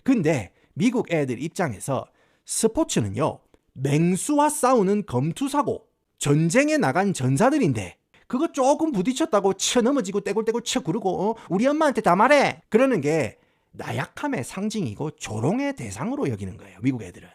근데 미국 애들 입장에서 스포츠는요, 맹수와 싸우는 검투사고 전쟁에 나간 전사들인데 그거 조금 부딪혔다고 쳐 넘어지고 떼굴떼굴 쳐 구르고 우리 엄마한테 다 말해 그러는 게 나약함의 상징이고 조롱의 대상으로 여기는 거예요. 미국 애들은.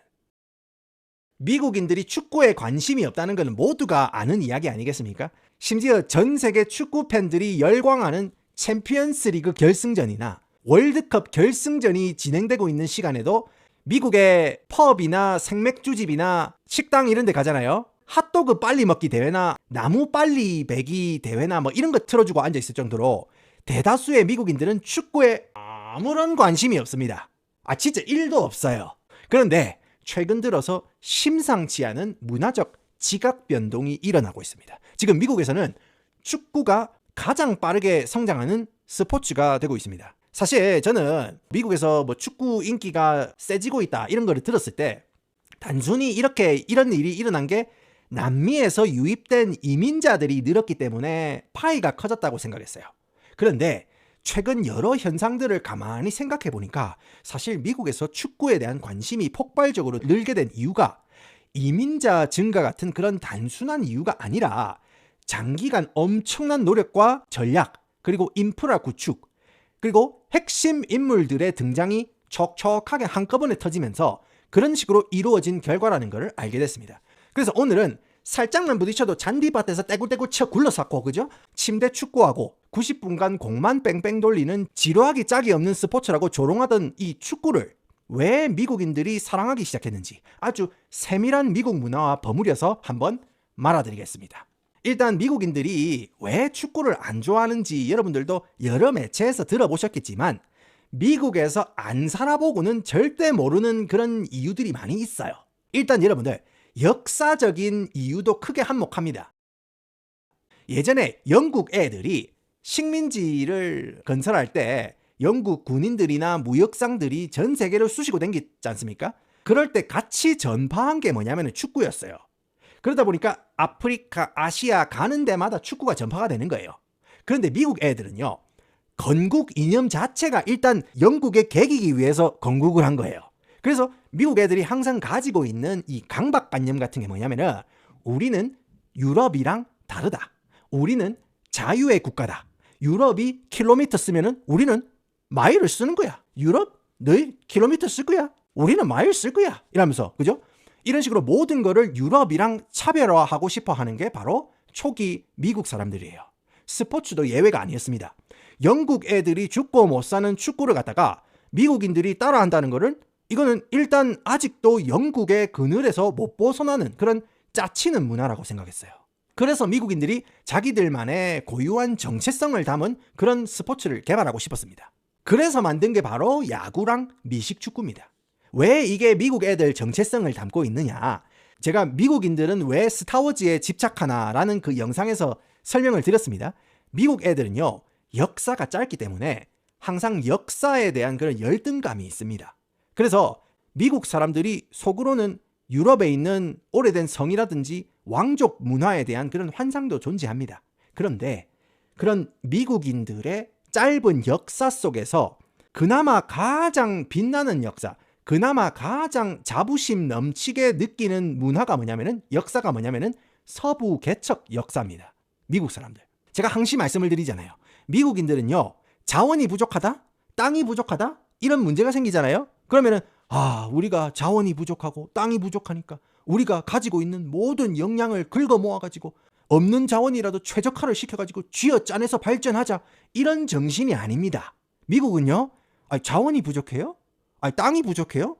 미국인들이 축구에 관심이 없다는 것은 모두가 아는 이야기 아니겠습니까? 심지어 전 세계 축구 팬들이 열광하는 챔피언스 리그 결승전이나 월드컵 결승전이 진행되고 있는 시간에도 미국의 펍이나 생맥주집이나 식당 이런 데 가잖아요. 핫도그 빨리 먹기 대회나 나무 빨리 베기 대회나 뭐 이런 거 틀어주고 앉아있을 정도로 대다수의 미국인들은 축구에 아무런 관심이 없습니다. 진짜 1도 없어요. 그런데 최근 들어서 심상치 않은 문화적 지각 변동이 일어나고 있습니다. 지금 미국에서는 축구가 가장 빠르게 성장하는 스포츠가 되고 있습니다. 사실 저는 미국에서 뭐 축구 인기가 세지고 있다 이런 거를 들었을 때 단순히 이런 일이 일어난 게 남미에서 유입된 이민자들이 늘었기 때문에 파이가 커졌다고 생각했어요. 그런데 최근 여러 현상들을 가만히 생각해 보니까 사실 미국에서 축구에 대한 관심이 폭발적으로 늘게 된 이유가 이민자 증가 같은 그런 단순한 이유가 아니라 장기간 엄청난 노력과 전략, 그리고 인프라 구축, 그리고 핵심 인물들의 등장이 촉촉하게 한꺼번에 터지면서 그런 식으로 이루어진 결과라는 것을 알게 됐습니다. 그래서 오늘은 살짝만 부딪혀도 잔디밭에서 떼굴떼굴 쳐 굴러쌌고, 그죠? 침대 축구하고 90분간 공만 뺑뺑 돌리는 지루하기 짝이 없는 스포츠라고 조롱하던 이 축구를 왜 미국인들이 사랑하기 시작했는지 아주 세밀한 미국 문화와 버무려서 한번 말아드리겠습니다. 일단 미국인들이 왜 축구를 안 좋아하는지 여러분들도 여러 매체에서 들어보셨겠지만 미국에서 안 살아보고는 절대 모르는 그런 이유들이 많이 있어요. 일단 여러분들 역사적인 이유도 크게 한몫합니다. 예전에 영국 애들이 식민지를 건설할 때 영국 군인들이나 무역상들이 전 세계를 쑤시고 댕기지 않습니까? 그럴 때 같이 전파한 게 뭐냐면 축구였어요. 그러다 보니까 아프리카, 아시아 가는 데마다 축구가 전파가 되는 거예요. 그런데 미국 애들은요, 건국 이념 자체가 일단 영국에 개기기 위해서 건국을 한 거예요. 그래서 미국 애들이 항상 가지고 있는 이 강박관념 같은 게 뭐냐면은 우리는 유럽이랑 다르다. 우리는 자유의 국가다. 유럽이 킬로미터 쓰면은 우리는 마일을 쓰는 거야. 유럽? 너희 킬로미터 쓸 거야. 우리는 마일 쓸 거야. 이러면서, 그죠? 이런 식으로 모든 거를 유럽이랑 차별화하고 싶어 하는 게 바로 초기 미국 사람들이에요. 스포츠도 예외가 아니었습니다. 영국 애들이 죽고 못 사는 축구를 갖다가 미국인들이 따라한다는 거를 이거는 일단 아직도 영국의 그늘에서 못 벗어나는 그런 짜치는 문화라고 생각했어요. 그래서 미국인들이 자기들만의 고유한 정체성을 담은 그런 스포츠를 개발하고 싶었습니다. 그래서 만든 게 바로 야구랑 미식축구입니다. 왜 이게 미국 애들 정체성을 담고 있느냐? 제가 미국인들은 왜 스타워즈에 집착하나라는 그 영상에서 설명을 드렸습니다. 미국 애들은요, 역사가 짧기 때문에 항상 역사에 대한 그런 열등감이 있습니다. 그래서 미국 사람들이 속으로는 유럽에 있는 오래된 성이라든지 왕족 문화에 대한 그런 환상도 존재합니다. 그런데 그런 미국인들의 짧은 역사 속에서 그나마 가장 빛나는 역사, 그나마 가장 자부심 넘치게 느끼는 문화가 뭐냐면은, 역사가 뭐냐면은 서부 개척 역사입니다. 미국 사람들. 제가 항시 말씀을 드리잖아요. 미국인들은요, 자원이 부족하다? 땅이 부족하다? 이런 문제가 생기잖아요. 그러면은 우리가 자원이 부족하고 땅이 부족하니까 우리가 가지고 있는 모든 역량을 긁어 모아가지고 없는 자원이라도 최적화를 시켜가지고 쥐어짜내서 발전하자, 이런 정신이 아닙니다. 미국은요, 자원이 부족해요? 땅이 부족해요?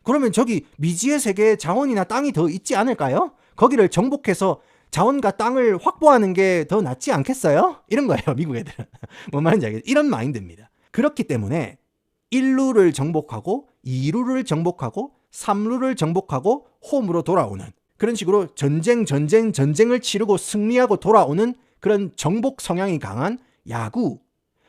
그러면 저기 미지의 세계에 자원이나 땅이 더 있지 않을까요? 거기를 정복해서 자원과 땅을 확보하는 게 더 낫지 않겠어요? 이런 거예요, 미국 애들은. 뭔 말인지 알겠죠? 이런 마인드입니다. 그렇기 때문에 1루를 정복하고 2루를 정복하고 3루를 정복하고 홈으로 돌아오는 그런 식으로 전쟁을 치르고 승리하고 돌아오는 그런 정복 성향이 강한 야구,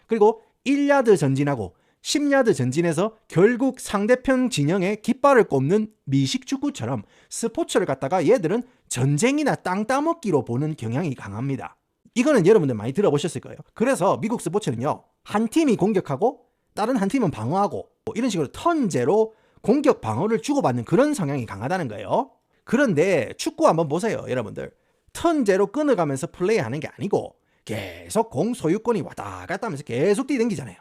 그리고 1야드 전진하고 10야드 전진해서 결국 상대편 진영에 깃발을 꼽는 미식축구처럼 스포츠를 갖다가 얘들은 전쟁이나 땅 따먹기로 보는 경향이 강합니다. 이거는 여러분들 많이 들어보셨을 거예요. 그래서 미국 스포츠는요, 한 팀이 공격하고 다른 한 팀은 방어하고 이런 식으로 턴제로 공격 방어를 주고받는 그런 성향이 강하다는 거예요. 그런데 축구 한번 보세요, 여러분들. 턴제로 끊어가면서 플레이하는 게 아니고 계속 공 소유권이 왔다 갔다 하면서 계속 뛰댕기잖아요.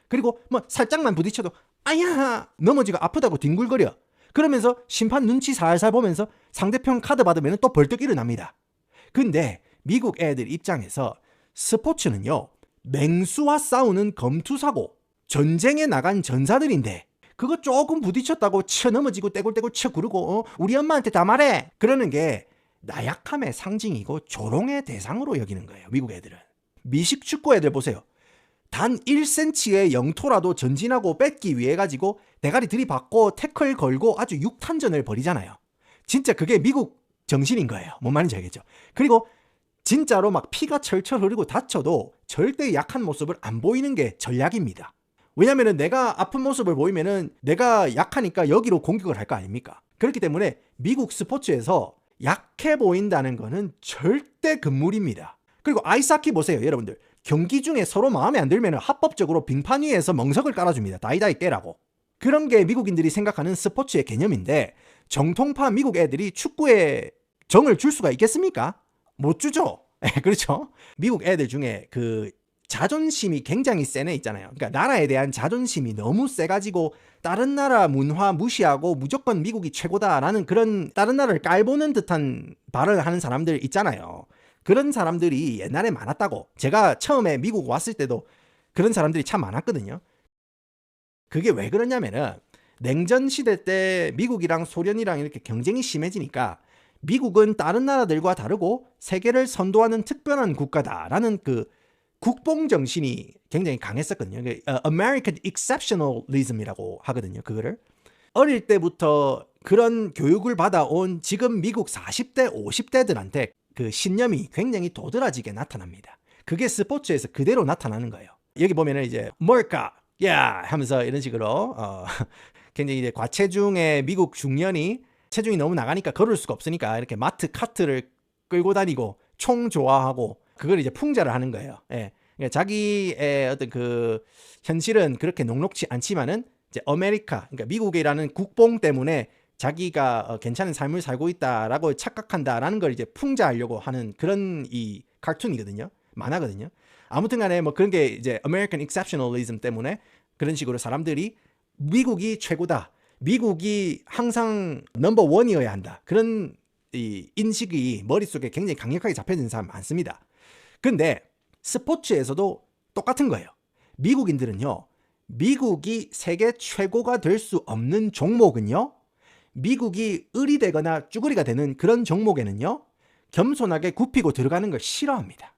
그리고 뭐 살짝만 부딪혀도 아야 넘어지고 아프다고 뒹굴거려. 그러면서 심판 눈치 살살 보면서 상대편 카드 받으면 또 벌떡 일어납니다. 근데 미국 애들 입장에서 스포츠는요, 맹수와 싸우는 검투사고 전쟁에 나간 전사들인데 그거 조금 부딪혔다고 쳐 넘어지고 떼굴떼굴 쳐 구르고 우리 엄마한테 다 말해 그러는 게 나약함의 상징이고 조롱의 대상으로 여기는 거예요. 미국 애들은. 미식 축구 애들 보세요. 단 1cm의 영토라도 전진하고 뺏기 위해 가지고 대가리 들이받고 태클 걸고 아주 육탄전을 벌이잖아요. 진짜 그게 미국 정신인 거예요. 뭔 말인지 알겠죠? 그리고 진짜로 막 피가 철철 흐르고 다쳐도 절대 약한 모습을 안 보이는 게 전략입니다. 왜냐면은 내가 아픈 모습을 보이면은 내가 약하니까 여기로 공격을 할 거 아닙니까? 그렇기 때문에 미국 스포츠에서 약해 보인다는 거는 절대 금물입니다. 그리고 아이스하키 보세요, 여러분들. 경기 중에 서로 마음에 안 들면 합법적으로 빙판 위에서 멍석을 깔아줍니다. 다이다이 깨라고. 그런 게 미국인들이 생각하는 스포츠의 개념인데 정통파 미국 애들이 축구에 정을 줄 수가 있겠습니까? 못 주죠. 그렇죠? 미국 애들 중에 그 자존심이 굉장히 센 애 있잖아요. 그러니까 나라에 대한 자존심이 너무 세가지고 다른 나라 문화 무시하고 무조건 미국이 최고다라는 그런 다른 나라를 깔보는 듯한 발언을 하는 사람들 있잖아요. 그런 사람들이 옛날에 많았다고. 제가 처음에 미국 왔을 때도 그런 사람들이 참 많았거든요. 그게 왜 그러냐면은 냉전 시대 때 미국이랑 소련이랑 이렇게 경쟁이 심해지니까 미국은 다른 나라들과 다르고 세계를 선도하는 특별한 국가다라는 그 국뽕 정신이 굉장히 강했었거든요. American Exceptionalism이라고 하거든요. 그거를. 어릴 때부터 그런 교육을 받아온 지금 미국 40대, 50대들한테 그 신념이 굉장히 도드라지게 나타납니다. 그게 스포츠에서 그대로 나타나는 거예요. 여기 보면은 이제 뭘까? 야! 하면서 이런 식으로 굉장히 이제 과체중의 미국 중년이 체중이 너무 나가니까 걸을 수가 없으니까 이렇게 마트 카트를 끌고 다니고 총 좋아하고 그걸 이제 풍자를 하는 거예요. 예. 그러니까 자기의 어떤 그 현실은 그렇게 녹록치 않지만은 이제 아메리카, 그러니까 미국이라는 국뽕 때문에 자기가 괜찮은 삶을 살고 있다라고 착각한다라는 걸 이제 풍자하려고 하는 그런 이 카툰이거든요. 만화거든요. 아무튼 간에 뭐 그런 게 이제 American Exceptionalism 때문에 그런 식으로 사람들이 미국이 최고다. 미국이 항상 넘버 원이어야 한다. 그런 이 인식이 머릿속에 굉장히 강력하게 잡혀있는 사람 많습니다. 근데 스포츠에서도 똑같은 거예요. 미국인들은요, 미국이 세계 최고가 될 수 없는 종목은요, 미국이 을이 되거나 쭈구리가 되는 그런 종목에는요, 겸손하게 굽히고 들어가는 걸 싫어합니다.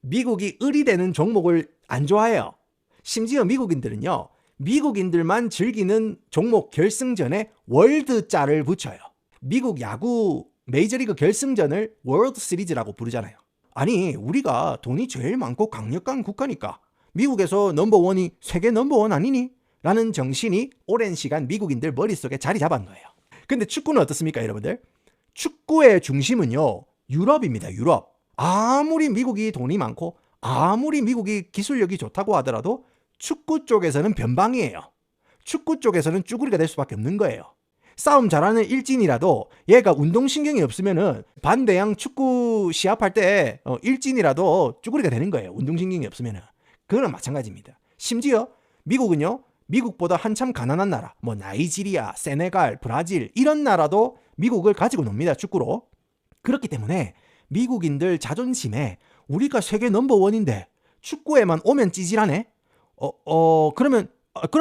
미국이 을이 되는 종목을 안 좋아해요. 심지어 미국인들은요, 미국인들만 즐기는 종목 결승전에 월드자를 붙여요. 미국 야구 메이저리그 결승전을 월드 시리즈라고 부르잖아요. 아니, 우리가 돈이 제일 많고 강력한 국가니까 미국에서 넘버원이 세계 넘버원 아니니? 라는 정신이 오랜 시간 미국인들 머릿속에 자리 잡은 거예요. 근데 축구는 어떻습니까, 여러분들? 축구의 중심은요, 유럽입니다. 유럽. 아무리 미국이 돈이 많고 아무리 미국이 기술력이 좋다고 하더라도 축구 쪽에서는 변방이에요. 축구 쪽에서는 쭈구리가 될 수밖에 없는 거예요. 싸움 잘하는 일진이라도 얘가 운동신경이 없으면은 반대양 축구 시합할 때 일진이라도 쭈구리가 되는 거예요. 운동신경이 없으면은. 그거는 마찬가지입니다. 심지어 미국은요, 미국보다 한참 가난한 나라, 뭐 나이지리아, 세네갈, 브라질 이런 나라도 미국을 가지고 놉니다. 축구로. 그렇기 때문에 미국인들 자존심에 우리가 세계 넘버원인데 축구에만 오면 찌질하네? 그러면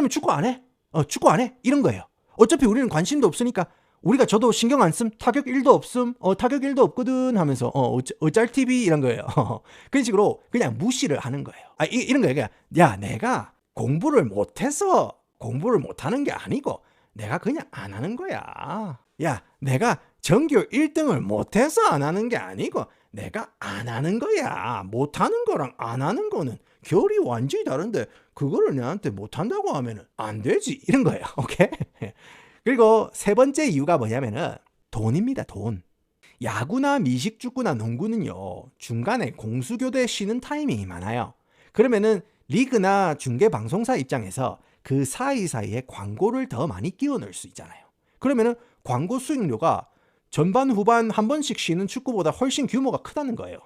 축구 안 해? 축구 안 해? 이런 거예요. 어차피 우리는 관심도 없으니까 우리가 저도 신경 안 씀, 타격 1도 없음, 타격 1도 없거든 하면서 어쩔 TV 이런 거예요. 그런 식으로 그냥 무시를 하는 거예요. 이런 거예요. 야, 내가 공부를 못해서 공부를 못하는 게 아니고 내가 그냥 안 하는 거야. 야, 내가 전교 1등을 못해서 안 하는 게 아니고 내가 안 하는 거야. 못하는 거랑 안 하는 거는 결이 완전히 다른데 그거를 내한테 못한다고 하면은 안 되지. 이런 거예요. 오케이? 그리고 세 번째 이유가 뭐냐면은 돈입니다. 돈. 야구나 미식축구나 농구는요, 중간에 공수교대 쉬는 타이밍이 많아요. 그러면은 리그나 중계방송사 입장에서 그 사이사이에 광고를 더 많이 끼워 넣을 수 있잖아요. 그러면은 광고 수익료가 전반 후반 한 번씩 쉬는 축구보다 훨씬 규모가 크다는 거예요.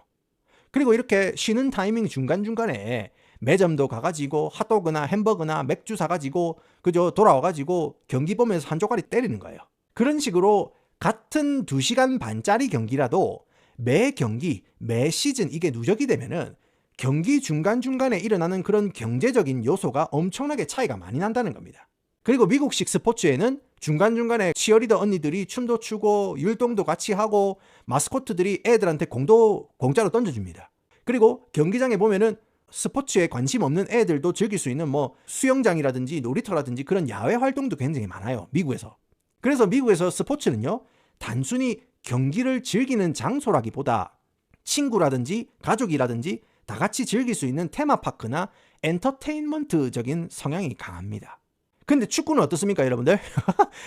그리고 이렇게 쉬는 타이밍 중간중간에 매점도 가가지고 핫도그나 햄버거나 맥주 사가지고 그저 돌아와가지고 경기 보면서 한 조각이 때리는 거예요. 그런 식으로 같은 2시간 반짜리 경기라도 매 경기, 매 시즌 이게 누적이 되면은 경기 중간중간에 일어나는 그런 경제적인 요소가 엄청나게 차이가 많이 난다는 겁니다. 그리고 미국식 스포츠에는 중간중간에 치어리더 언니들이 춤도 추고 율동도 같이 하고 마스코트들이 애들한테 공도 공짜로 던져줍니다. 그리고 경기장에 보면은 스포츠에 관심 없는 애들도 즐길 수 있는 뭐 수영장이라든지 놀이터라든지 그런 야외 활동도 굉장히 많아요. 미국에서. 그래서 미국에서 스포츠는요, 단순히 경기를 즐기는 장소라기보다 친구라든지 가족이라든지 다 같이 즐길 수 있는 테마파크나 엔터테인먼트적인 성향이 강합니다. 근데 축구는 어떻습니까, 여러분들?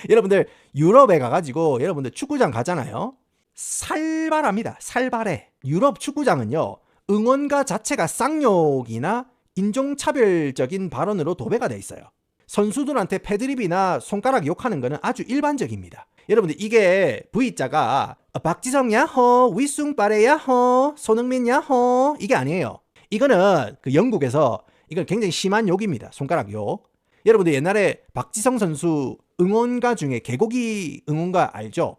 여러분들 유럽에 가가지고 여러분들 축구장 가잖아요. 살벌합니다. 살벌해. 유럽 축구장은요, 응원가 자체가 쌍욕이나 인종차별적인 발언으로 도배가 돼 있어요. 선수들한테 패드립이나 손가락 욕하는 거는 아주 일반적입니다. 여러분들 이게 V자가 박지성 야호, 위숭빠레 야호, 손흥민 야호 이게 아니에요. 이거는 그 영국에서 이건 굉장히 심한 욕입니다. 손가락 욕. 여러분들 옛날에 박지성 선수 응원가 중에 개고기 응원가 알죠?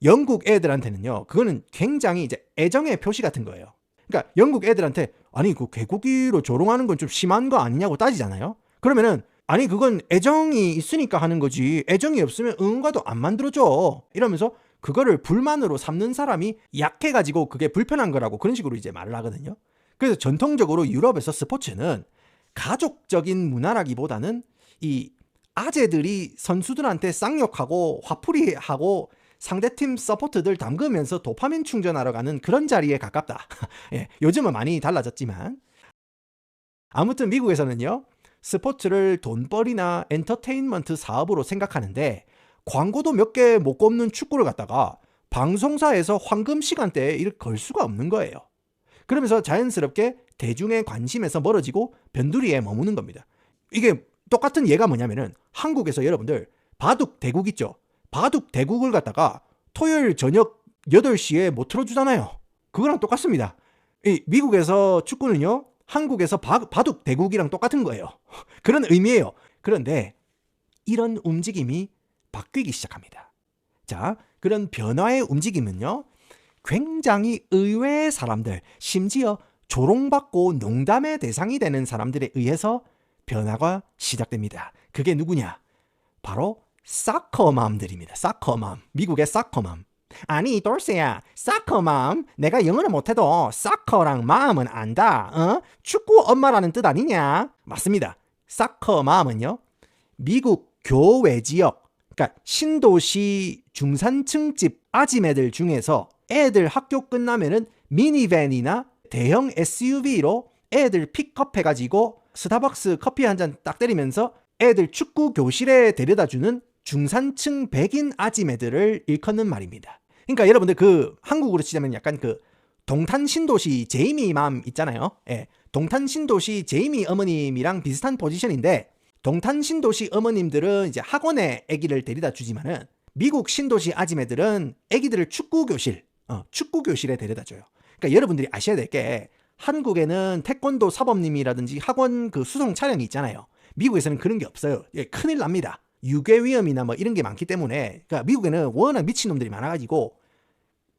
영국 애들한테는요, 그거는 굉장히 이제 애정의 표시 같은 거예요. 그러니까 영국 애들한테 아니 그 개고기로 조롱하는 건 좀 심한 거 아니냐고 따지잖아요. 그러면은 아니 그건 애정이 있으니까 하는 거지 애정이 없으면 응원가도 안 만들어줘 이러면서 그거를 불만으로 삼는 사람이 약해가지고 그게 불편한 거라고 그런 식으로 이제 말을 하거든요. 그래서 전통적으로 유럽에서 스포츠는 가족적인 문화라기보다는 이 아재들이 선수들한테 쌍욕하고 화풀이하고 상대팀 서포트들 담그면서 도파민 충전하러 가는 그런 자리에 가깝다. 예, 요즘은 많이 달라졌지만 아무튼 미국에서는요, 스포츠를 돈벌이나 엔터테인먼트 사업으로 생각하는데 광고도 몇 개 못 꼽는 축구를 갖다가 방송사에서 황금 시간대에 이렇게 걸 수가 없는 거예요. 그러면서 자연스럽게 대중의 관심에서 멀어지고 변두리에 머무는 겁니다. 이게 똑같은 예가 뭐냐면은 한국에서 여러분들 바둑 대국 있죠? 바둑 대국을 갖다가 토요일 저녁 8시에 못 틀어주잖아요. 그거랑 똑같습니다. 이 미국에서 축구는요, 한국에서 바둑 대국이랑 똑같은 거예요. 그런 의미예요. 그런데 이런 움직임이 바뀌기 시작합니다. 자, 그런 변화의 움직임은요, 굉장히 의외의 사람들, 심지어 조롱받고 농담의 대상이 되는 사람들에 의해서 변화가 시작됩니다. 그게 누구냐? 바로 사커맘들입니다. 사커맘. 미국의 사커맘. 아니 돌쇠야, 사커맘, 내가 영어를 못해도 사커랑 마음은 안다. 축구 엄마라는 뜻 아니냐? 맞습니다. 사커맘은요, 미국 교외 지역, 그러니까 신도시 중산층집 아지매들 중에서 애들 학교 끝나면은 미니밴이나 대형 SUV로 애들 픽업해가지고 스타벅스 커피 한 잔 딱 때리면서 애들 축구 교실에 데려다주는 중산층 백인 아지매들을 일컫는 말입니다. 그러니까 여러분들 그 한국으로 치자면 약간 그 동탄 신도시 제이미 맘 있잖아요. 예, 동탄 신도시 제이미 어머님이랑 비슷한 포지션인데, 동탄 신도시 어머님들은 이제 학원에 아기를 데려다 주지만은 미국 신도시 아지매들은 아기들을 축구 교실에 데려다 줘요. 그러니까 여러분들이 아셔야 될 게, 한국에는 태권도 사범님이라든지 학원 그 수송 차량이 있잖아요. 미국에서는 그런 게 없어요. 예, 큰일 납니다. 유괴 위험이나 뭐 이런 게 많기 때문에. 그러니까 미국에는 워낙 미친놈들이 많아가지고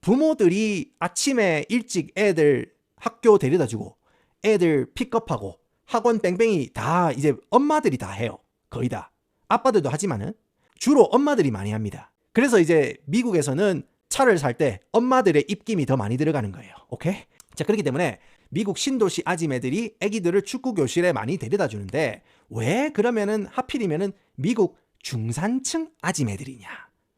부모들이 아침에 일찍 애들 학교 데려다 주고 애들 픽업하고 학원 뺑뺑이 다 이제 엄마들이 다 해요. 거의 다. 아빠들도 하지만은 주로 엄마들이 많이 합니다. 그래서 이제 미국에서는 차를 살 때 엄마들의 입김이 더 많이 들어가는 거예요. 오케이? 자, 그렇기 때문에 미국 신도시 아지매들이 애기들을 축구 교실에 많이 데려다 주는데, 왜 그러면은 하필이면은 미국 중산층 아지매들이냐?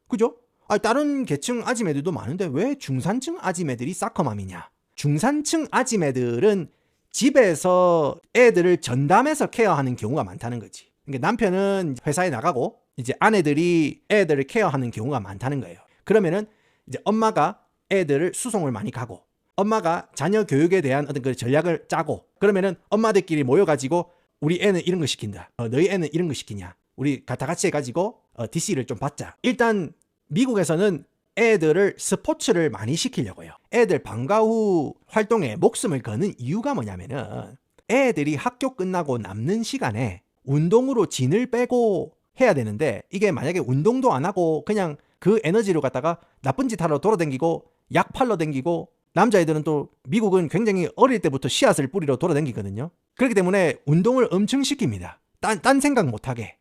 그죠? 다른 계층 아지매들도 많은데 왜 중산층 아지매들이 사커맘이냐? 중산층 아지매들은 집에서 애들을 전담해서 케어하는 경우가 많다는 거지. 그러니까 남편은 회사에 나가고 이제 아내들이 애들을 케어하는 경우가 많다는 거예요. 그러면은 이제 엄마가 애들을 수송을 많이 가고, 엄마가 자녀 교육에 대한 어떤 그 전략을 짜고, 그러면은 엄마들끼리 모여가지고 우리 애는 이런 거 시킨다. 너희 애는 이런 거 시키냐. 우리 다 같이 해가지고 DC를 좀 받자. 일단 미국에서는 애들을 스포츠를 많이 시키려고요. 애들 방과 후 활동에 목숨을 거는 이유가 뭐냐면은 애들이 학교 끝나고 남는 시간에 운동으로 진을 빼고 해야 되는데 이게 만약에 운동도 안 하고 그냥 그 에너지로 갖다가 나쁜 짓 하러 돌아다니고 약 팔러 다니고 남자애들은 또 미국은 굉장히 어릴 때부터 씨앗을 뿌리러 돌아다니거든요. 그렇기 때문에 운동을 엄청 시킵니다. 딴 생각 못하게.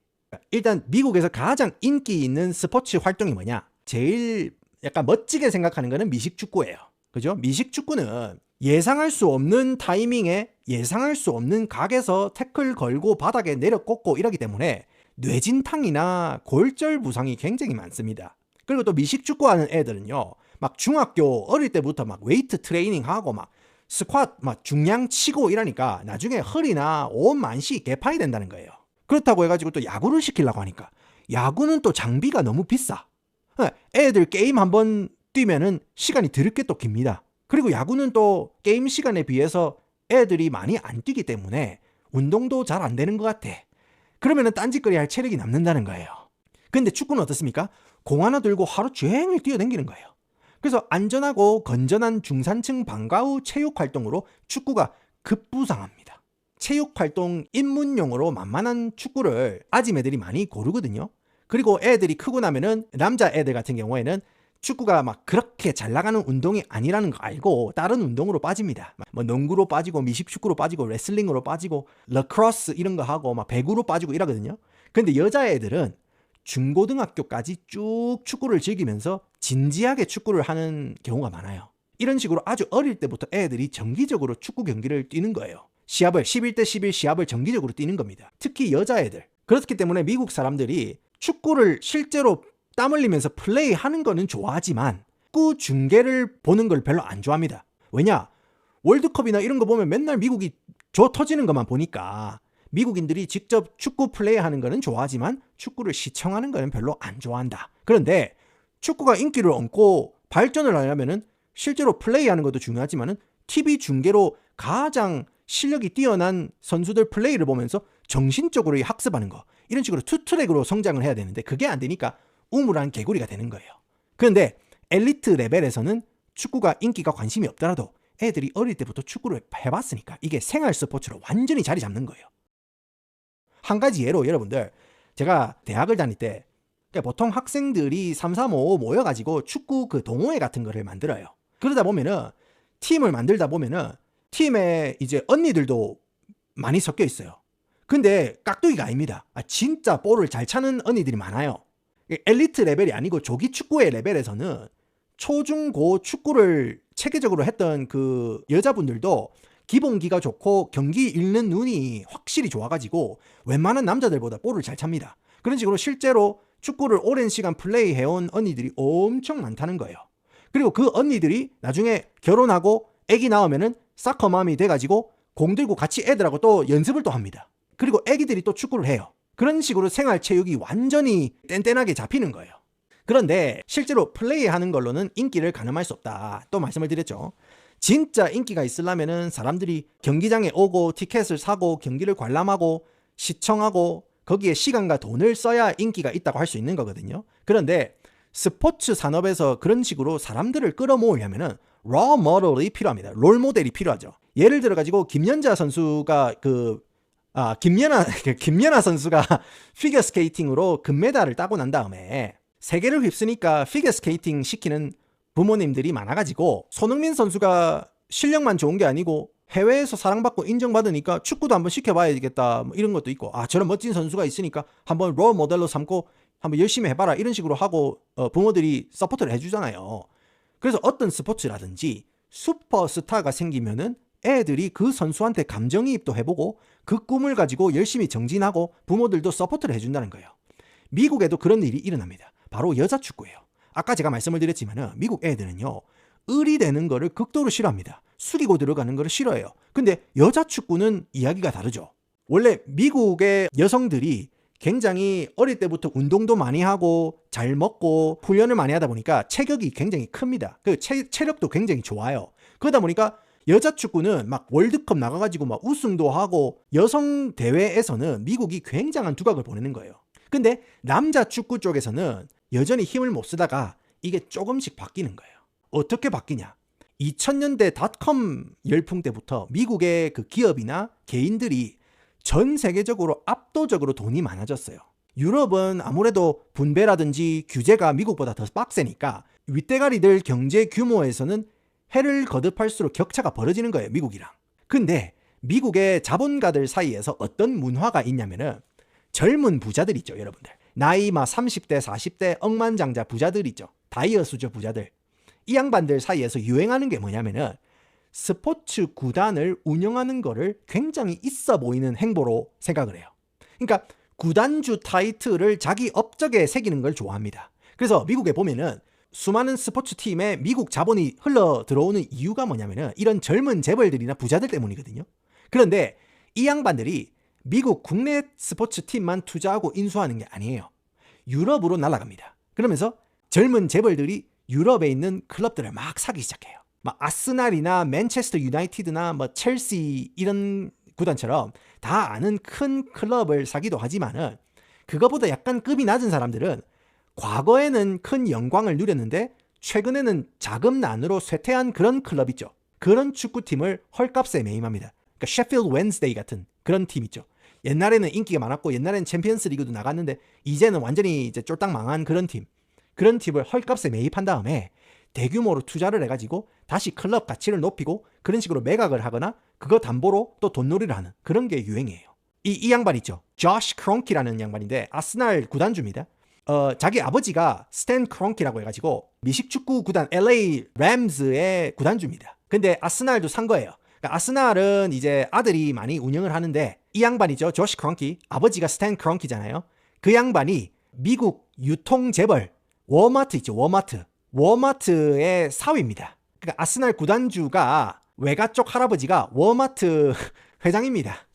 일단 미국에서 가장 인기 있는 스포츠 활동이 뭐냐? 제일 약간 멋지게 생각하는 거는 미식축구예요. 그죠? 미식축구는 예상할 수 없는 타이밍에 예상할 수 없는 각에서 태클 걸고 바닥에 내려 꽂고 이러기 때문에 뇌진탕이나 골절 부상이 굉장히 많습니다. 그리고 또 미식축구하는 애들은요, 막 중학교 어릴 때부터 막 웨이트 트레이닝 하고 막 스쿼트 막 중량 치고 이러니까 나중에 허리나 온 만시 개판이 된다는 거예요. 그렇다고 해가지고 또 야구를 시키려고 하니까 야구는 또 장비가 너무 비싸. 애들 게임 한번 뛰면은 시간이 드럽게 또 깁니다. 그리고 야구는 또 게임 시간에 비해서 애들이 많이 안 뛰기 때문에 운동도 잘 안 되는 것 같아. 그러면은 딴짓거리 할 체력이 남는다는 거예요. 근데 축구는 어떻습니까? 공 하나 들고 하루 종일 뛰어다니는 거예요. 그래서 안전하고 건전한 중산층 방과 후 체육 활동으로 축구가 급부상합니다. 체육 활동 입문용으로 만만한 축구를 아침 애들이 많이 고르거든요. 그리고 애들이 크고 나면은 남자 애들 같은 경우에는 축구가 막 그렇게 잘 나가는 운동이 아니라는 거 알고 다른 운동으로 빠집니다. 뭐 농구로 빠지고 미식축구로 빠지고 레슬링으로 빠지고 러크로스 이런 거 하고 막 배구로 빠지고 이러거든요. 근데 여자애들은 중고등학교까지 쭉 축구를 즐기면서 진지하게 축구를 하는 경우가 많아요. 이런 식으로 아주 어릴 때부터 애들이 정기적으로 축구 경기를 뛰는 거예요. 시합을 11대 11 시합을 정기적으로 뛰는 겁니다. 특히 여자애들. 그렇기 때문에 미국 사람들이 축구를 실제로 땀 흘리면서 플레이하는 거는 좋아하지만 축구 중계를 보는 걸 별로 안 좋아합니다. 왜냐? 월드컵이나 이런 거 보면 맨날 미국이 조 터지는 것만 보니까 미국인들이 직접 축구 플레이하는 거는 좋아하지만 축구를 시청하는 거는 별로 안 좋아한다. 그런데 축구가 인기를 얻고 발전을 하려면은 실제로 플레이하는 것도 중요하지만은 TV 중계로 가장 실력이 뛰어난 선수들 플레이를 보면서 정신적으로 학습하는 거, 이런 식으로 투트랙으로 성장을 해야 되는데 그게 안 되니까 우물한 개구리가 되는 거예요. 그런데 엘리트 레벨에서는 축구가 인기가 관심이 없더라도 애들이 어릴 때부터 축구를 해봤으니까 이게 생활 스포츠로 완전히 자리 잡는 거예요. 한 가지 예로 여러분들, 제가 대학을 다닐 때 보통 학생들이 3, 4, 5 모여가지고 축구 그 동호회 같은 거를 만들어요. 그러다 보면은 팀을 만들다 보면은 팀에 이제 언니들도 많이 섞여 있어요. 근데 깍두기가 아닙니다. 진짜 볼을 잘 차는 언니들이 많아요. 엘리트 레벨이 아니고 조기 축구의 레벨에서는 초중고 축구를 체계적으로 했던 그 여자분들도 기본기가 좋고 경기 읽는 눈이 확실히 좋아가지고 웬만한 남자들보다 볼을 잘 찹니다. 그런 식으로 실제로 축구를 오랜 시간 플레이해온 언니들이 엄청 많다는 거예요. 그리고 그 언니들이 나중에 결혼하고 애기 낳으면은 사커맘이 돼가지고 공 들고 같이 애들하고 또 연습을 또 합니다. 그리고 애기들이 또 축구를 해요. 그런 식으로 생활체육이 완전히 뗀뗀하게 잡히는 거예요. 그런데 실제로 플레이하는 걸로는 인기를 가늠할 수 없다. 또 말씀을 드렸죠. 진짜 인기가 있으려면은 사람들이 경기장에 오고 티켓을 사고 경기를 관람하고 시청하고 거기에 시간과 돈을 써야 인기가 있다고 할 수 있는 거거든요. 그런데 스포츠 산업에서 그런 식으로 사람들을 끌어모으려면은 롤 모델이 필요합니다. 롤 모델이 필요하죠. 예를 들어 가지고 김연아 선수가 김연아 선수가 피겨 스케이팅으로 금메달을 따고 난 다음에 세계를 휩쓰니까 피겨 스케이팅 시키는 부모님들이 많아가지고 손흥민 선수가 실력만 좋은 게 아니고 해외에서 사랑받고 인정받으니까 축구도 한번 시켜봐야 되겠다, 뭐 이런 것도 있고, 저런 멋진 선수가 있으니까 한번 롤 모델로 삼고 한번 열심히 해봐라, 이런 식으로 하고 부모들이 서포트를 해주잖아요. 그래서 어떤 스포츠라든지 슈퍼스타가 생기면은 애들이 그 선수한테 감정이입도 해보고 그 꿈을 가지고 열심히 정진하고 부모들도 서포트를 해준다는 거예요. 미국에도 그런 일이 일어납니다. 바로 여자 축구예요. 아까 제가 말씀을 드렸지만은 미국 애들은요, 을이 되는 거를 극도로 싫어합니다. 숙이고 들어가는 거를 싫어해요. 근데 여자 축구는 이야기가 다르죠. 원래 미국의 여성들이 굉장히 어릴 때부터 운동도 많이 하고 잘 먹고 훈련을 많이 하다 보니까 체격이 굉장히 큽니다. 그 체력도 굉장히 좋아요. 그러다 보니까 여자 축구는 막 월드컵 나가가지고 막 우승도 하고 여성 대회에서는 미국이 굉장한 두각을 보내는 거예요. 근데 남자 축구 쪽에서는 여전히 힘을 못 쓰다가 이게 조금씩 바뀌는 거예요. 어떻게 바뀌냐? 2000년대 닷컴 열풍 때부터 미국의 그 기업이나 개인들이 전 세계적으로 압도적으로 돈이 많아졌어요. 유럽은 아무래도 분배라든지 규제가 미국보다 더 빡세니까 윗대가리들 경제 규모에서는 해를 거듭할수록 격차가 벌어지는 거예요, 미국이랑. 근데 미국의 자본가들 사이에서 어떤 문화가 있냐면은 젊은 부자들 있죠, 여러분들. 나이 막 30대, 40대 억만장자 부자들 있죠. 다이어수저 부자들. 이 양반들 사이에서 유행하는 게 뭐냐면은 스포츠 구단을 운영하는 거를 굉장히 있어 보이는 행보로 생각을 해요. 그러니까 구단주 타이틀을 자기 업적에 새기는 걸 좋아합니다. 그래서 미국에 보면은 수많은 스포츠 팀에 미국 자본이 흘러 들어오는 이유가 뭐냐면은 이런 젊은 재벌들이나 부자들 때문이거든요. 그런데 이 양반들이 미국 국내 스포츠 팀만 투자하고 인수하는 게 아니에요. 유럽으로 날아갑니다. 그러면서 젊은 재벌들이 유럽에 있는 클럽들을 막 사기 시작해요. 막 아스날이나 맨체스터 유나이티드나 뭐 첼시 이런 구단처럼 다 아는 큰 클럽을 사기도 하지만은 그거보다 약간 급이 낮은 사람들은 과거에는 큰 영광을 누렸는데 최근에는 자금난으로 쇠퇴한 그런 클럽 있죠. 그런 축구팀을 헐값에 매입합니다. 그러니까 셰필드 웬스데이 같은 그런 팀 있죠. 옛날에는 인기가 많았고 옛날에는 챔피언스 리그도 나갔는데 이제는 완전히 이제 쫄딱 망한 그런 팀. 그런 팀을 헐값에 매입한 다음에 대규모로 투자를 해가지고 다시 클럽 가치를 높이고 그런 식으로 매각을 하거나 그거 담보로 또 돈놀이를 하는 그런 게 유행이에요. 이 양반 있죠. 조시 크롱키라는 양반인데 아스날 구단주입니다. 자기 아버지가 스탠 크롱키라고 해가지고 미식축구 구단 LA 램즈의 구단주입니다. 근데 아스날도 산 거예요. 그러니까 아스날은 이제 아들이 많이 운영을 하는데 이 양반이죠. 조시 크롱키. 아버지가 스탠 크롱키잖아요. 그 양반이 미국 유통 재벌 워마트 있죠. 워마트의 사위입니다. 그러니까 아스날 구단주가 외가 쪽 할아버지가 워마트 회장입니다.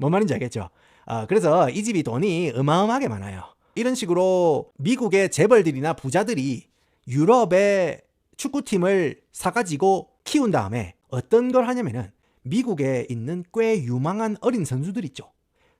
뭔 말인지 알겠죠? 그래서 이 집이 돈이 어마어마하게 많아요. 이런 식으로 미국의 재벌들이나 부자들이 유럽의 축구팀을 사가지고 키운 다음에 어떤 걸 하냐면은 미국에 있는 꽤 유망한 어린 선수들 있죠.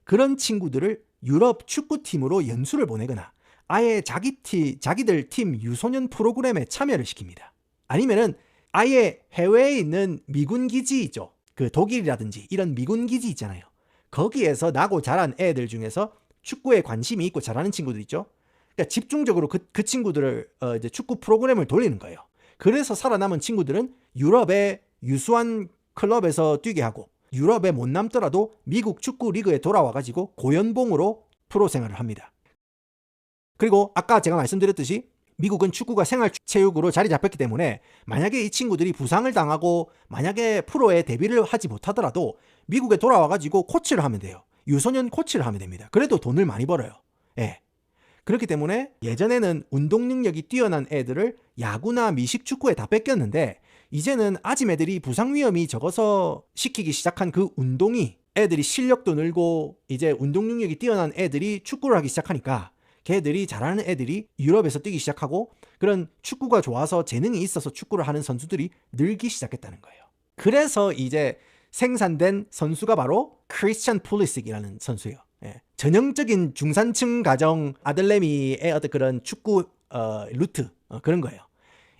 그런 친구들을 유럽 축구팀으로 연수를 보내거나 아예 자기들 팀 유소년 프로그램에 참여를 시킵니다. 아니면은 아예 해외에 있는 미군 기지 있죠. 그 독일이라든지 이런 미군 기지 있잖아요. 거기에서 나고 자란 애들 중에서 축구에 관심이 있고 잘하는 친구들 있죠. 그러니까 집중적으로 그 친구들을 이제 축구 프로그램을 돌리는 거예요. 그래서 살아남은 친구들은 유럽의 유수한 클럽에서 뛰게 하고 유럽에 못 남더라도 미국 축구 리그에 돌아와가지고 고연봉으로 프로 생활을 합니다. 그리고 아까 제가 말씀드렸듯이 미국은 축구가 생활체육으로 자리 잡혔기 때문에 만약에 이 친구들이 부상을 당하고 만약에 프로에 데뷔를 하지 못하더라도 미국에 돌아와가지고 코치를 하면 돼요. 유소년 코치를 하면 됩니다. 그래도 돈을 많이 벌어요. 예. 그렇기 때문에 예전에는 운동 능력이 뛰어난 애들을 야구나 미식축구에 다 뺏겼는데 이제는 아짐 애들이 부상 위험이 적어서 시키기 시작한 그 운동이 애들이 실력도 늘고 이제 운동 능력이 뛰어난 애들이 축구를 하기 시작하니까 걔들이 잘하는 애들이 유럽에서 뛰기 시작하고 그런 축구가 좋아서 재능이 있어서 축구를 하는 선수들이 늘기 시작했다는 거예요. 그래서 이제 생산된 선수가 바로 크리스찬 폴리식이라는 선수예요. 예. 전형적인 중산층 가정 아들내미의 어떤 그런 축구 루트 그런 거예요.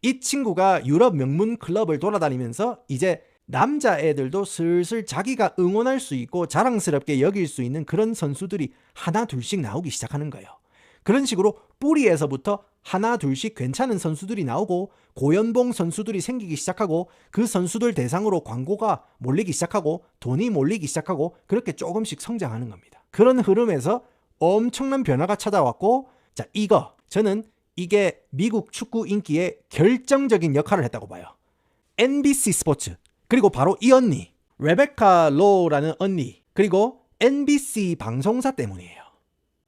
이 친구가 유럽 명문 클럽을 돌아다니면서 이제 남자애들도 슬슬 자기가 응원할 수 있고 자랑스럽게 여길 수 있는 그런 선수들이 하나 둘씩 나오기 시작하는 거예요. 그런 식으로 뿌리에서부터 하나 둘씩 괜찮은 선수들이 나오고 고연봉 선수들이 생기기 시작하고 그 선수들 대상으로 광고가 몰리기 시작하고 돈이 몰리기 시작하고 그렇게 조금씩 성장하는 겁니다. 그런 흐름에서 엄청난 변화가 찾아왔고 자 저는 이게 미국 축구 인기에 결정적인 역할을 했다고 봐요. NBC 스포츠 그리고 바로 이 언니 레베카 로라는 언니 그리고 NBC 방송사 때문이에요.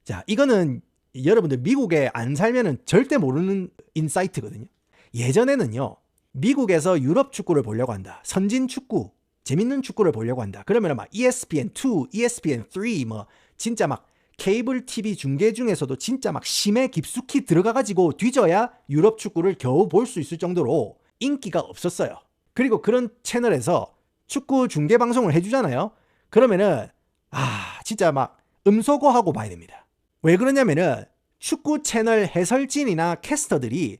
자 이거는 여러분들 미국에 안 살면은 절대 모르는 인사이트거든요. 예전에는요. 미국에서 유럽 축구를 보려고 한다. 선진 축구, 재밌는 축구를 보려고 한다. 그러면 막 ESPN2, ESPN3 뭐 진짜 막 케이블 TV 중계 중에서도 진짜 막 심해 깊숙이 들어가 가지고 뒤져야 유럽 축구를 겨우 볼 수 있을 정도로 인기가 없었어요. 그리고 그런 채널에서 축구 중계 방송을 해주잖아요. 그러면은 진짜 막 음소거하고 봐야 됩니다. 왜 그러냐면은 축구 채널 해설진이나 캐스터들이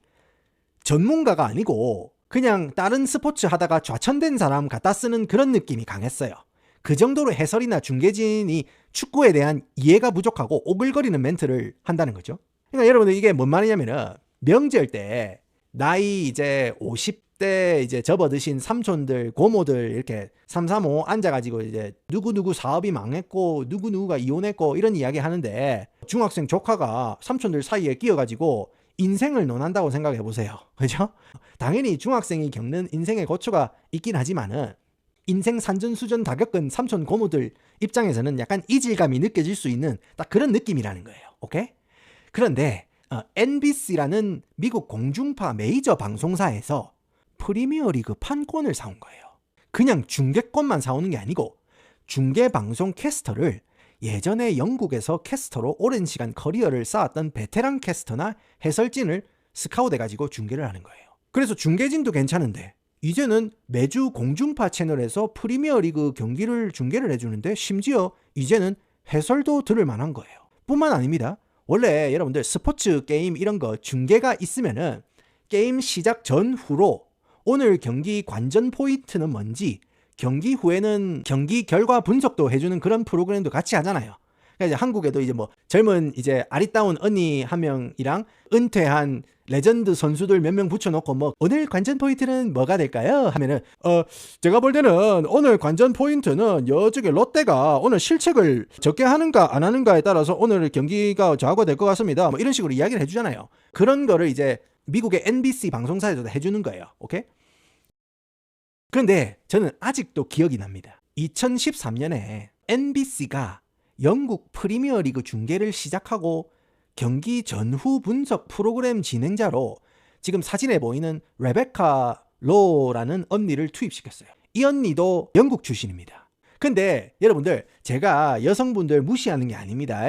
전문가가 아니고 그냥 다른 스포츠 하다가 좌천된 사람 갖다 쓰는 그런 느낌이 강했어요. 그 정도로 해설이나 중계진이 축구에 대한 이해가 부족하고 오글거리는 멘트를 한다는 거죠. 그러니까 여러분들 이게 뭔 말이냐면은 명절 때 나이 이제 50대 이제 접어드신 삼촌들, 고모들 이렇게 335 앉아가지고 이제 누구누구 사업이 망했고 누구누구가 이혼했고 이런 이야기 하는데 중학생 조카가 삼촌들 사이에 끼어가지고 인생을 논한다고 생각해 보세요. 그죠? 당연히 중학생이 겪는 인생의 고초가 있긴 하지만은 인생 산전수전 다 겪은 삼촌 고모들 입장에서는 약간 이질감이 느껴질 수 있는 딱 그런 느낌이라는 거예요. 오케이? 그런데 NBC라는 미국 공중파 메이저 방송사에서 프리미어리그 판권을 사온 거예요. 그냥 중계권만 사오는 게 아니고 중계방송 캐스터를 예전에 영국에서 캐스터로 오랜 시간 커리어를 쌓았던 베테랑 캐스터나 해설진을 스카우트해가지고 중계를 하는 거예요. 그래서 중계진도 괜찮은데 이제는 매주 공중파 채널에서 프리미어리그 경기를 중계를 해주는데 심지어 이제는 해설도 들을 만한 거예요. 뿐만 아닙니다. 원래 여러분들 스포츠 게임 이런 거 중계가 있으면은 게임 시작 전후로 오늘 경기 관전 포인트는 뭔지 경기 후에는 경기 결과 분석도 해주는 그런 프로그램도 같이 하잖아요. 그러니까 이제 한국에도 이제 뭐 젊은 이제 아리따운 언니 한 명이랑 은퇴한 레전드 선수들 몇 명 붙여놓고 뭐 오늘 관전 포인트는 뭐가 될까요? 하면은 제가 볼 때는 오늘 관전 포인트는 여쪽에 롯데가 오늘 실책을 적게 하는가 안 하는가에 따라서 오늘 경기가 좌우가 될 것 같습니다. 뭐 이런 식으로 이야기를 해주잖아요. 그런 거를 이제 미국의 NBC 방송사에서도 해주는 거예요. 오케이? 그런데 저는 아직도 기억이 납니다. 2013년에 NBC가 영국 프리미어리그 중계를 시작하고 경기 전후 분석 프로그램 진행자로 지금 사진에 보이는 레베카 로라는 언니를 투입시켰어요. 이 언니도 영국 출신입니다. 근데 여러분들 제가 여성분들 무시하는 게 아닙니다.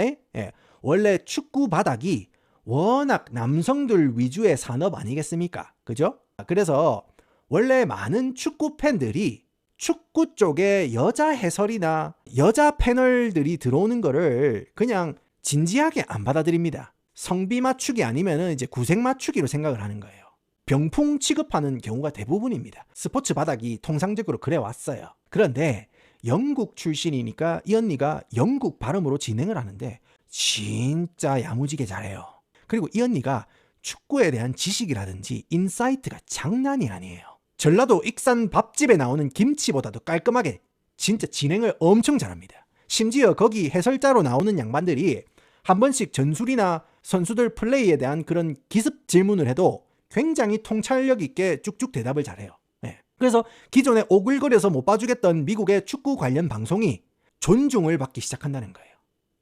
원래 축구 바닥이 워낙 남성들 위주의 산업 아니겠습니까? 그죠? 그래서 원래 많은 축구 팬들이 축구 쪽에 여자 해설이나 여자 패널들이 들어오는 거를 그냥 진지하게 안 받아들입니다. 성비 맞추기 아니면은 이제 구색 맞추기로 생각을 하는 거예요. 병풍 취급하는 경우가 대부분입니다. 스포츠 바닥이 통상적으로 그래 왔어요. 그런데 영국 출신이니까 이 언니가 영국 발음으로 진행을 하는데 진짜 야무지게 잘해요. 그리고 이 언니가 축구에 대한 지식이라든지 인사이트가 장난이 아니에요. 전라도 익산 밥집에 나오는 김치보다도 깔끔하게 진짜 진행을 엄청 잘합니다. 심지어 거기 해설자로 나오는 양반들이 한 번씩 전술이나 선수들 플레이에 대한 그런 기습 질문을 해도 굉장히 통찰력 있게 쭉쭉 대답을 잘해요. 그래서 기존에 오글거려서 못 봐주겠던 미국의 축구 관련 방송이 존중을 받기 시작한다는 거예요.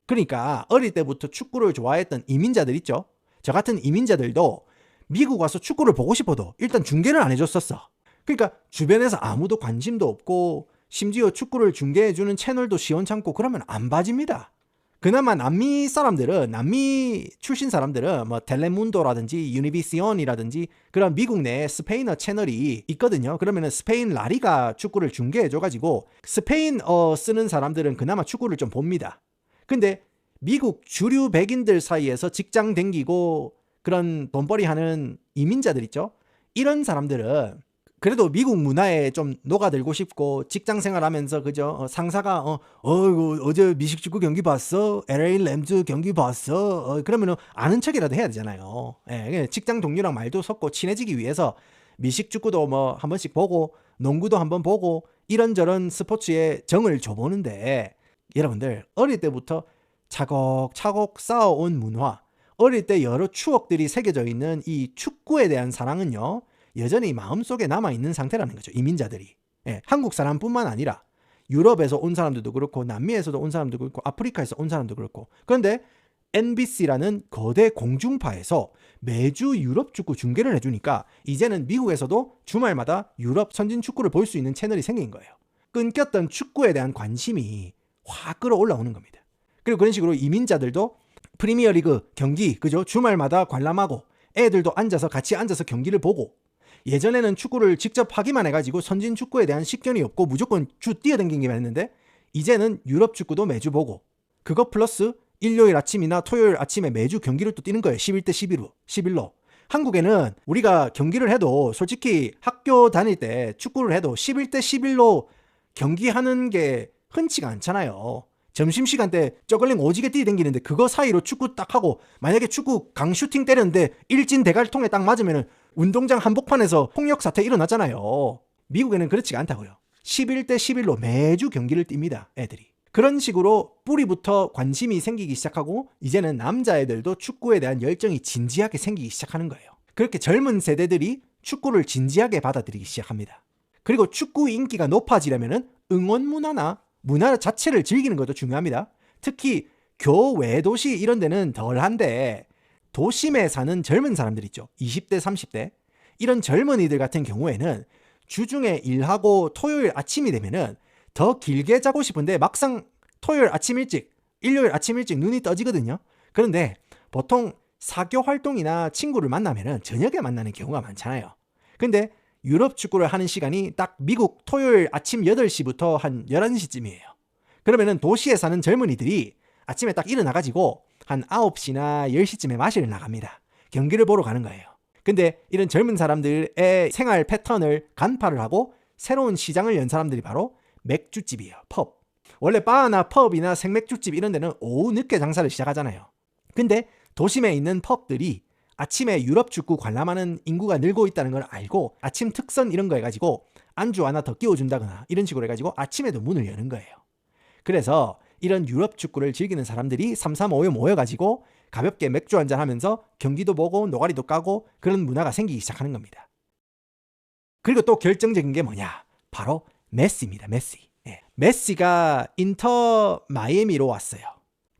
그러니까 어릴 때부터 축구를 좋아했던 이민자들 있죠? 저 같은 이민자들도 미국 와서 축구를 보고 싶어도 일단 중계를 안 해줬었어. 그러니까 주변에서 아무도 관심도 없고 심지어 축구를 중계해주는 채널도 시원찮고 그러면 안 봐집니다. 그나마 남미 사람들은, 남미 출신 사람들은 뭐 텔레문도라든지 유니비시온이라든지 그런 미국 내 스페인어 채널이 있거든요. 그러면은 스페인 라리가 축구를 중계해줘가지고 스페인어 쓰는 사람들은 그나마 축구를 좀 봅니다. 근데 미국 주류 백인들 사이에서 직장 댕기고 그런 돈벌이 하는 이민자들 있죠? 이런 사람들은 그래도 미국 문화에 좀 녹아들고 싶고 직장 생활하면서 그죠? 상사가 어제 미식축구 경기 봤어? LA 램즈 경기 봤어? 그러면은 아는 척이라도 해야 되잖아요. 직장 동료랑 말도 섞고 친해지기 위해서 미식축구도 뭐 한 번씩 보고 농구도 한번 보고 이런저런 스포츠에 정을 줘보는데 여러분들 어릴 때부터 차곡차곡 쌓아온 문화, 어릴 때 여러 추억들이 새겨져 있는 이 축구에 대한 사랑은요 여전히 마음속에 남아있는 상태라는 거죠. 이민자들이. 한국 사람뿐만 아니라 유럽에서 온 사람들도 그렇고 남미에서도 온 사람도 그렇고 아프리카에서 온 사람도 그렇고. 그런데 NBC라는 거대 공중파에서 매주 유럽 축구 중계를 해주니까 이제는 미국에서도 주말마다 유럽 선진 축구를 볼 수 있는 채널이 생긴 거예요. 끊겼던 축구에 대한 관심이 확 끌어올라오는 겁니다. 그리고 그런 식으로 이민자들도 프리미어리그 경기 그죠? 주말마다 관람하고 애들도 같이 앉아서 경기를 보고 예전에는 축구를 직접 하기만 해가지고 선진 축구에 대한 식견이 없고 무조건 주 뛰어댕기기만 했는데 이제는 유럽 축구도 매주 보고 그거 플러스 일요일 아침이나 토요일 아침에 매주 경기를 또 뛰는 거예요. 11대 11로. 한국에는 우리가 경기를 해도 솔직히 학교 다닐 때 축구를 해도 11대 11로 경기하는 게 흔치가 않잖아요. 점심시간 때 저글링 오지게 뛰어댕기는데 그거 사이로 축구 딱 하고 만약에 축구 강슈팅 때렸는데 일진 대갈통에 딱 맞으면 운동장 한복판에서 폭력 사태 일어나잖아요. 미국에는 그렇지가 않다고요. 11대 11로 매주 경기를 띱니다. 애들이. 그런 식으로 뿌리부터 관심이 생기기 시작하고 이제는 남자애들도 축구에 대한 열정이 진지하게 생기기 시작하는 거예요. 그렇게 젊은 세대들이 축구를 진지하게 받아들이기 시작합니다. 그리고 축구 인기가 높아지려면 응원 문화나 문화 자체를 즐기는 것도 중요합니다. 특히 교외 도시 이런 데는 덜한데 도심에 사는 젊은 사람들 있죠. 20대, 30대. 이런 젊은이들 같은 경우에는 주중에 일하고 토요일 아침이 되면은 더 길게 자고 싶은데 막상 토요일 아침 일찍, 일요일 아침 일찍 눈이 떠지거든요. 그런데 보통 사교 활동이나 친구를 만나면은 저녁에 만나는 경우가 많잖아요. 근데 유럽 축구를 하는 시간이 딱 미국 토요일 아침 8시부터 한 11시쯤이에요. 그러면은 도시에 사는 젊은이들이 아침에 딱 일어나가지고 한 9시나 10시쯤에 마시러 나갑니다. 경기를 보러 가는 거예요. 근데 이런 젊은 사람들의 생활 패턴을 간파를 하고 새로운 시장을 연 사람들이 바로 맥주집이에요. 펍. 원래 바나 펍이나 생맥주집 이런 데는 오후 늦게 장사를 시작하잖아요. 근데 도심에 있는 펍들이 아침에 유럽 축구 관람하는 인구가 늘고 있다는 걸 알고 아침 특선 이런 거 해가지고 안주 하나 더 끼워준다거나 이런 식으로 해가지고 아침에도 문을 여는 거예요. 그래서 이런 유럽 축구를 즐기는 사람들이 3-3-5에 모여가지고 가볍게 맥주 한잔 하면서 경기도 보고 노가리도 까고 그런 문화가 생기기 시작하는 겁니다. 그리고 또 결정적인 게 뭐냐? 바로 메시입니다. 메시. 예. 메시가 인터 마이애미로 왔어요.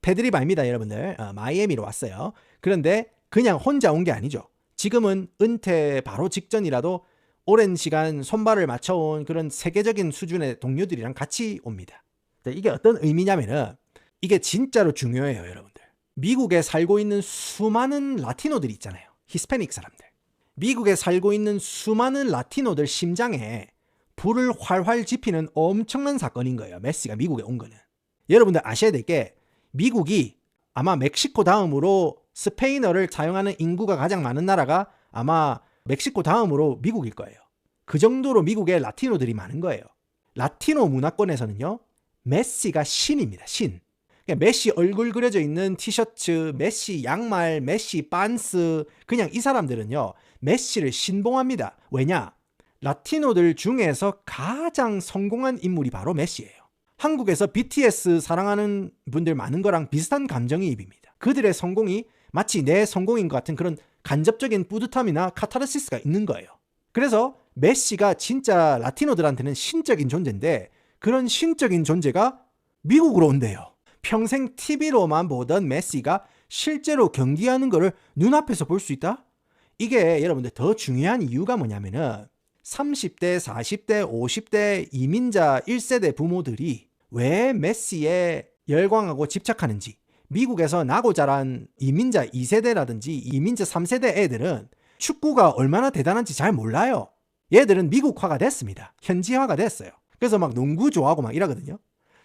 패드립 아닙니다, 여러분들. 마이애미로 왔어요. 그런데 그냥 혼자 온 게 아니죠. 지금은 은퇴 바로 직전이라도 오랜 시간 손발을 맞춰온 그런 세계적인 수준의 동료들이랑 같이 옵니다. 이게 어떤 의미냐면은 이게 진짜로 중요해요, 여러분들. 미국에 살고 있는 수많은 라티노들 있잖아요. 히스패닉 사람들. 미국에 살고 있는 수많은 라티노들 심장에 불을 활활 지피는 엄청난 사건인 거예요. 메시가 미국에 온 거는. 여러분들 아셔야 될 게 미국이 아마 멕시코 다음으로 스페인어를 사용하는 인구가 가장 많은 나라가 아마 멕시코 다음으로 미국일 거예요. 그 정도로 미국에 라티노들이 많은 거예요. 라티노 문화권에서는요. 메시가 신입니다. 신. 그러니까 메시 얼굴 그려져 있는 티셔츠, 메시 양말, 메시 반스 그냥 이 사람들은요. 메시를 신봉합니다. 왜냐? 라티노들 중에서 가장 성공한 인물이 바로 메시예요. 한국에서 BTS 사랑하는 분들 많은 거랑 비슷한 감정이입입니다. 그들의 성공이 마치 내 성공인 것 같은 그런 간접적인 뿌듯함이나 카타르시스가 있는 거예요. 그래서 메시가 진짜 라티노들한테는 신적인 존재인데 그런 신적인 존재가 미국으로 온대요. 평생 TV로만 보던 메시가 실제로 경기하는 거를 눈앞에서 볼 수 있다? 이게 여러분들 더 중요한 이유가 뭐냐면은 30대, 40대, 50대 이민자 1세대 부모들이 왜 메시에 열광하고 집착하는지 미국에서 나고 자란 이민자 2세대라든지 이민자 3세대 애들은 축구가 얼마나 대단한지 잘 몰라요. 얘들은 미국화가 됐습니다. 현지화가 됐어요. 그래서 막 농구 좋아하고 막 이러거든요.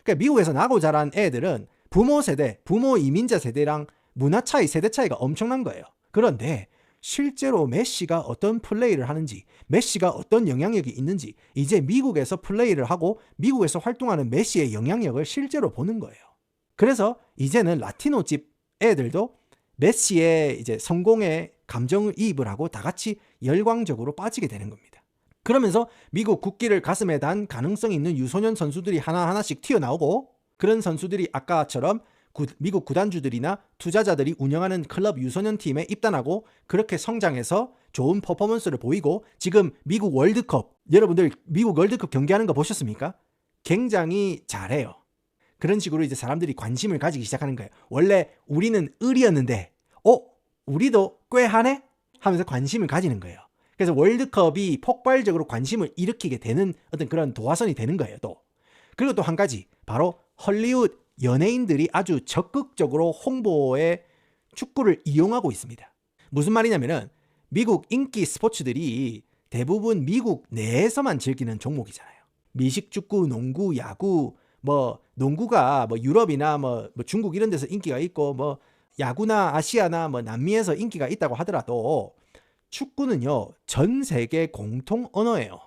그러니까 미국에서 나고 자란 애들은 부모 세대, 부모 이민자 세대랑 문화 차이, 세대 차이가 엄청난 거예요. 그런데 실제로 메시가 어떤 플레이를 하는지, 메시가 어떤 영향력이 있는지 이제 미국에서 플레이를 하고 미국에서 활동하는 메시의 영향력을 실제로 보는 거예요. 그래서 이제는 라티노 집 애들도 메시의 이제 성공에 감정을 이입을 하고 다 같이 열광적으로 빠지게 되는 겁니다. 그러면서 미국 국기를 가슴에 단 가능성이 있는 유소년 선수들이 하나하나씩 튀어나오고 그런 선수들이 아까처럼 미국 구단주들이나 투자자들이 운영하는 클럽 유소년 팀에 입단하고 그렇게 성장해서 좋은 퍼포먼스를 보이고 지금 미국 월드컵, 여러분들 미국 월드컵 경기하는 거 보셨습니까? 굉장히 잘해요. 그런 식으로 이제 사람들이 관심을 가지기 시작하는 거예요. 원래 우리는 을이었는데 우리도 꽤 하네? 하면서 관심을 가지는 거예요. 그래서 월드컵이 폭발적으로 관심을 일으키게 되는 어떤 그런 도화선이 되는 거예요. 또 그리고 또 한 가지 바로 헐리우드 연예인들이 아주 적극적으로 홍보에 축구를 이용하고 있습니다. 무슨 말이냐면은 미국 인기 스포츠들이 대부분 미국 내에서만 즐기는 종목이잖아요. 미식 축구, 농구, 야구, 뭐 농구가 뭐 유럽이나 뭐 중국 이런 데서 인기가 있고 뭐 야구나 아시아나 뭐 남미에서 인기가 있다고 하더라도 축구는요 전 세계 공통 언어예요.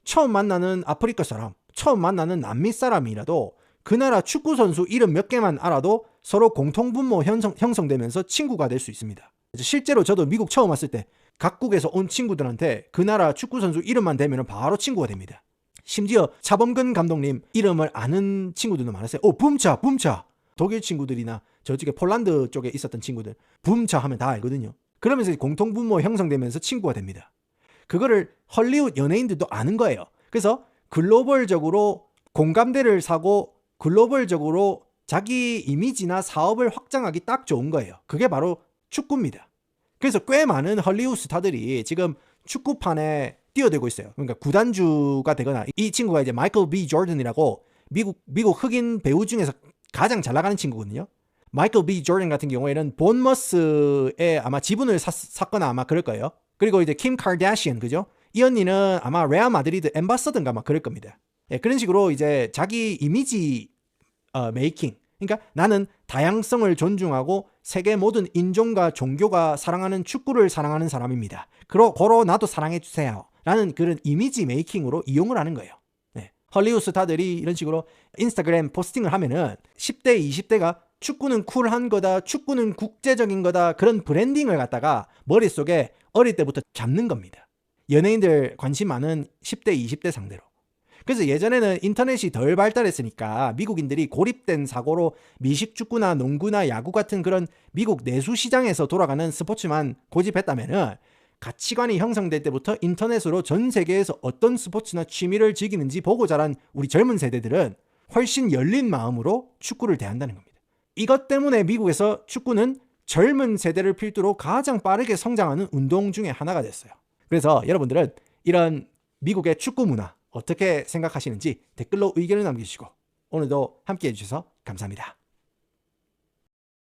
처음 만나는 아프리카 사람, 처음 만나는 남미 사람이라도 그 나라 축구 선수 이름 몇 개만 알아도 서로 공통 분모 형성되면서 친구가 될 수 있습니다. 실제로 저도 미국 처음 왔을 때 각국에서 온 친구들한테 그 나라 축구 선수 이름만 대면 바로 친구가 됩니다. 심지어 차범근 감독님 이름을 아는 친구들도 많았어요. 붐차. 독일 친구들이나 저쪽에 폴란드 쪽에 있었던 친구들 붐차 하면 다 알거든요. 그러면서 공통 분모 형성되면서 친구가 됩니다. 그거를 헐리우드 연예인들도 아는 거예요. 그래서 글로벌적으로 공감대를 사고 글로벌적으로 자기 이미지나 사업을 확장하기 딱 좋은 거예요. 그게 바로 축구입니다. 그래서 꽤 많은 헐리우드 스타들이 지금 축구판에 뛰어들고 있어요. 그러니까 구단주가 되거나 이 친구가 이제 마이클 B 조던이라고 미국 흑인 배우 중에서 가장 잘 나가는 친구거든요. 마이클 B 조던 같은 경우에는 본머스에 아마 지분을 샀거나 아마 그럴 거예요. 그리고 이제 킴 카르다시안 그죠? 이 언니는 아마 레알 마드리드 엠바서던가 아마 그럴 겁니다. 예, 그런 식으로 이제 자기 이미지 메이킹. 그러니까 나는 다양성을 존중하고 세계 모든 인종과 종교가 사랑하는 축구를 사랑하는 사람입니다. 고로 나도 사랑해 주세요. 라는 그런 이미지 메이킹으로 이용을 하는 거예요. 네. 헐리우드 스타들이 이런 식으로 인스타그램 포스팅을 하면은 10대, 20대가 축구는 쿨한 거다, 축구는 국제적인 거다, 그런 브랜딩을 갖다가 머릿속에 어릴 때부터 잡는 겁니다. 연예인들 관심 많은 10대, 20대 상대로. 그래서 예전에는 인터넷이 덜 발달했으니까 미국인들이 고립된 사고로 미식 축구나 농구나 야구 같은 그런 미국 내수 시장에서 돌아가는 스포츠만 고집했다면은 가치관이 형성될 때부터 인터넷으로 전 세계에서 어떤 스포츠나 취미를 즐기는지 보고 자란 우리 젊은 세대들은 훨씬 열린 마음으로 축구를 대한다는 겁니다. 이것 때문에 미국에서 축구는 젊은 세대를 필두로 가장 빠르게 성장하는 운동 중에 하나가 됐어요. 그래서 여러분들은 이런 미국의 축구 문화 어떻게 생각하시는지 댓글로 의견을 남겨주시고 오늘도 함께해 주셔서 감사합니다.